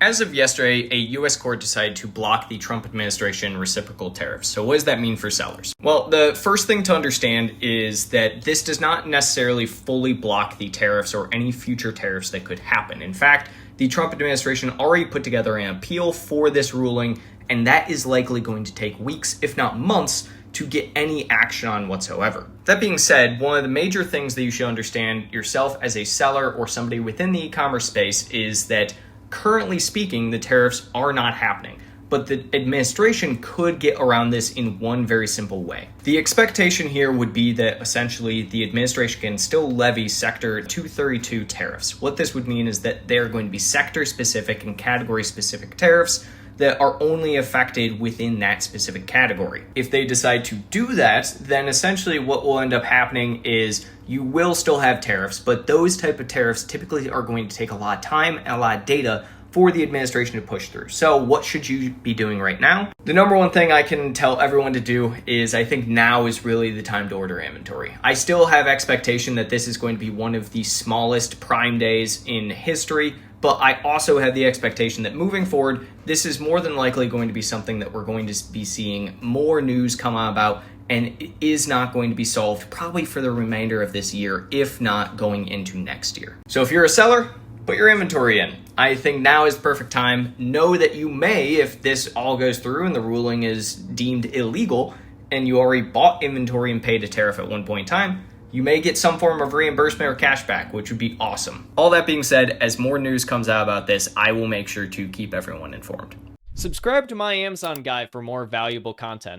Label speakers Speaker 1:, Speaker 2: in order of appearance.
Speaker 1: As of yesterday, a US court decided to block the Trump administration reciprocal tariffs. So what does that mean for sellers? Well, the first thing to understand is that this does not necessarily fully block the tariffs or any future tariffs that could happen. In fact, the Trump administration already put together an appeal for this ruling, and that is likely going to take weeks, if not months, to get any action on whatsoever. That being said, one of the major things that you should understand yourself as a seller or somebody within the e-commerce space is that currently speaking, the tariffs are not happening, but the administration could get around this in one very simple way. The expectation here would be that essentially the administration can still levy Sector 232 tariffs. What this would mean is that they're going to be sector-specific and category-specific tariffs that are only affected within that specific category. If they decide to do that, then essentially what will end up happening is you will still have tariffs, but those type of tariffs typically are going to take a lot of time and a lot of data for the administration to push through. So what should you be doing right now? The number one thing I can tell everyone to do is I think now is really the time to order inventory. I still have expectation that this is going to be one of the smallest Prime days in history, but I also have the expectation that moving forward, this is more than likely going to be something that we're going to be seeing more news come out about, and it is not going to be solved probably for the remainder of this year, if not going into next year. So if you're a seller, put your inventory in. I think now is the perfect time. Know that you may, if this all goes through and the ruling is deemed illegal, and you already bought inventory and paid a tariff at one point in time, you may get some form of reimbursement or cashback, which would be awesome. All that being said, as more news comes out about this, I will make sure to keep everyone informed.
Speaker 2: Subscribe to my Amazon guide for more valuable content.